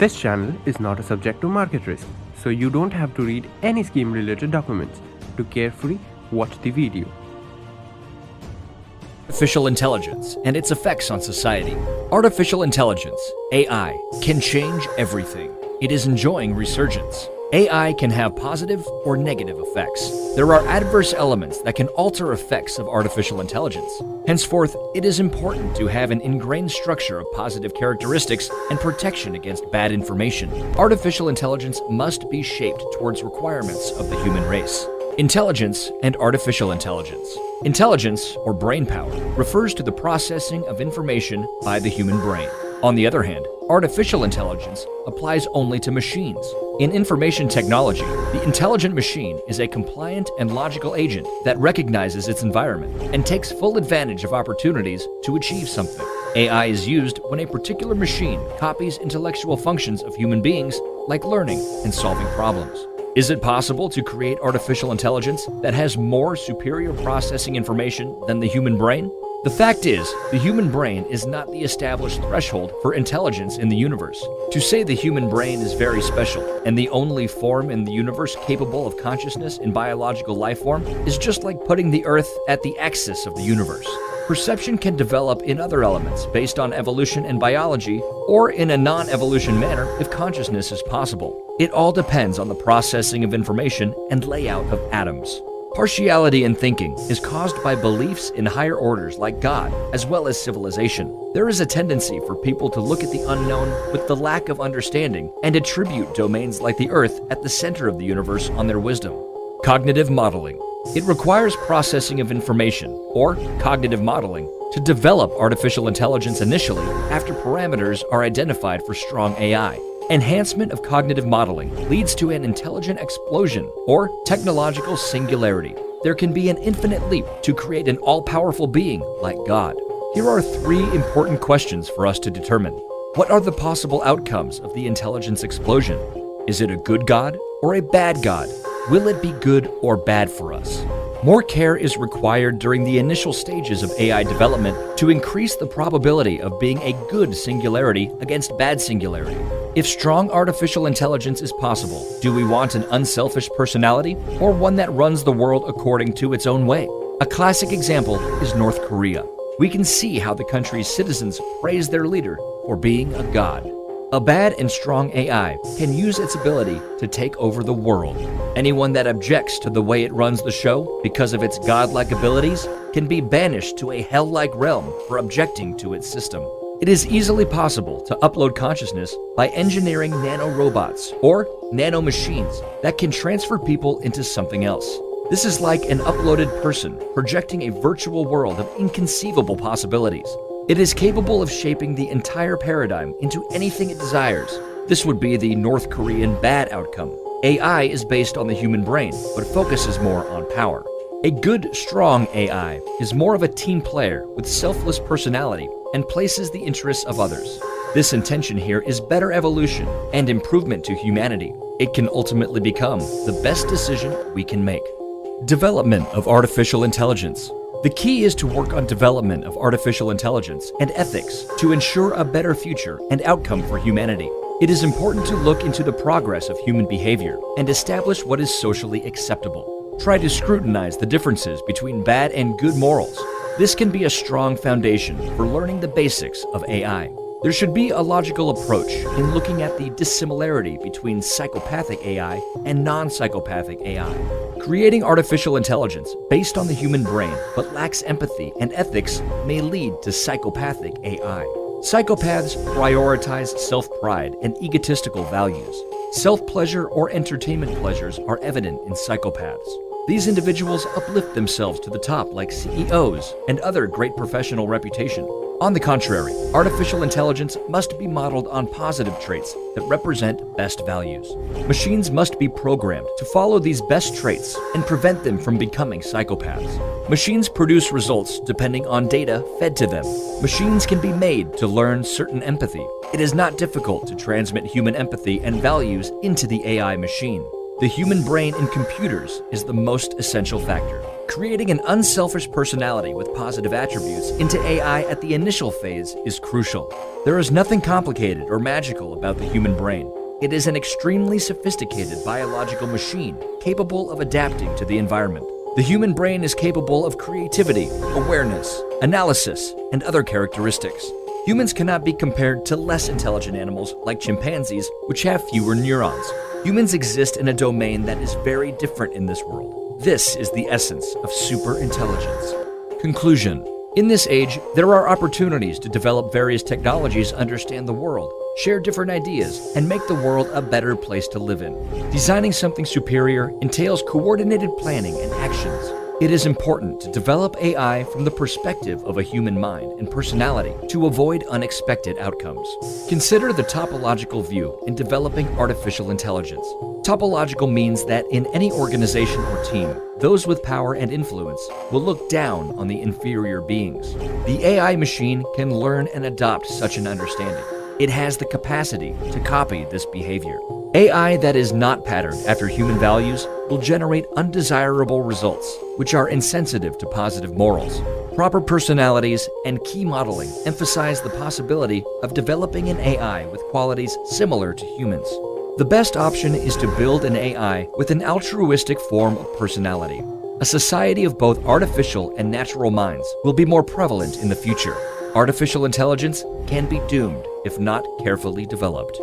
This channel is not a subject to market risk, so you don't have to read any scheme related documents to carefully watch the video. Artificial intelligence and its effects on society. Artificial intelligence, AI, can change everything. It is enjoying resurgence. AI can have positive or negative effects. There are adverse elements that can alter effects of artificial intelligence. Henceforth, it is important to have an ingrained structure of positive characteristics and protection against bad information. Artificial intelligence must be shaped towards requirements of the human race. Intelligence and artificial intelligence. Intelligence, or brain power, refers to the processing of information by the human brain. On the other hand, artificial intelligence applies only to machines. In information technology, the intelligent machine is a compliant and logical agent that recognizes its environment and takes full advantage of opportunities to achieve something. AI is used when a particular machine copies intellectual functions of human beings, like learning and solving problems. Is it possible to create artificial intelligence that has more superior processing information than the human brain? The fact is, the human brain is not the established threshold for intelligence in the universe. To say the human brain is very special and the only form in the universe capable of consciousness in biological life form is just like putting the Earth at the axis of the universe. Perception can develop in other elements based on evolution and biology, or in a non-evolution manner if consciousness is possible. It all depends on the processing of information and layout of atoms. Partiality in thinking is caused by beliefs in higher orders like God, as well as civilization. There is a tendency for people to look at the unknown with the lack of understanding and attribute domains like the Earth at the center of the universe on their wisdom. Cognitive modeling. It requires processing of information, or cognitive modeling, to develop artificial intelligence initially after parameters are identified for strong AI. Enhancement of cognitive modeling leads to an intelligent explosion or technological singularity. There can be an infinite leap to create an all-powerful being like God. Here are 3 important questions for us to determine. What are the possible outcomes of the intelligence explosion? Is it a good God or a bad God? Will it be good or bad for us? More care is required during the initial stages of AI development to increase the probability of being a good singularity against bad singularity. If strong artificial intelligence is possible, do we want an unselfish personality or one that runs the world according to its own way? A classic example is North Korea. We can see how the country's citizens praise their leader for being a god. A bad and strong AI can use its ability to take over the world. Anyone that objects to the way it runs the show because of its godlike abilities can be banished to a hell-like realm for objecting to its system. It is easily possible to upload consciousness by engineering nanorobots or nanomachines that can transfer people into something else. This is like an uploaded person projecting a virtual world of inconceivable possibilities. It is capable of shaping the entire paradigm into anything it desires. This would be the North Korean bad outcome. AI is based on the human brain, but focuses more on power. A good, strong AI is more of a team player with selfless personality and places the interests of others. This intention here is better evolution and improvement to humanity. It can ultimately become the best decision we can make. Development of artificial intelligence. The key is to work on development of artificial intelligence and ethics to ensure a better future and outcome for humanity. It is important to look into the progress of human behavior and establish what is socially acceptable. Try to scrutinize the differences between bad and good morals. This can be a strong foundation for learning the basics of AI. There should be a logical approach in looking at the dissimilarity between psychopathic AI and non-psychopathic AI. Creating artificial intelligence based on the human brain but lacks empathy and ethics may lead to psychopathic AI. Psychopaths prioritize self-pride and egotistical values. Self-pleasure or entertainment pleasures are evident in psychopaths. These individuals uplift themselves to the top like CEOs and other great professional reputation. On the contrary, artificial intelligence must be modeled on positive traits that represent best values. Machines must be programmed to follow these best traits and prevent them from becoming psychopaths. Machines produce results depending on data fed to them. Machines can be made to learn certain empathy. It is not difficult to transmit human empathy and values into the AI machine. The human brain in computers is the most essential factor. Creating an unselfish personality with positive attributes into AI at the initial phase is crucial. There is nothing complicated or magical about the human brain. It is an extremely sophisticated biological machine capable of adapting to the environment. The human brain is capable of creativity, awareness, analysis, and other characteristics. Humans cannot be compared to less intelligent animals like chimpanzees, which have fewer neurons. Humans exist in a domain that is very different in this world. This is the essence of superintelligence. Conclusion. In this age, there are opportunities to develop various technologies, understand the world, share different ideas, and make the world a better place to live in. Designing something superior entails coordinated planning and actions. It is important to develop AI from the perspective of a human mind and personality to avoid unexpected outcomes. Consider the topological view in developing artificial intelligence. Topological means that in any organization or team, those with power and influence will look down on the inferior beings. The AI machine can learn and adopt such an understanding. It has the capacity to copy this behavior. AI that is not patterned after human values will generate undesirable results, which are insensitive to positive morals. Proper personalities and key modeling emphasize the possibility of developing an AI with qualities similar to humans. The best option is to build an AI with an altruistic form of personality. A society of both artificial and natural minds will be more prevalent in the future. Artificial intelligence can be doomed if not carefully developed.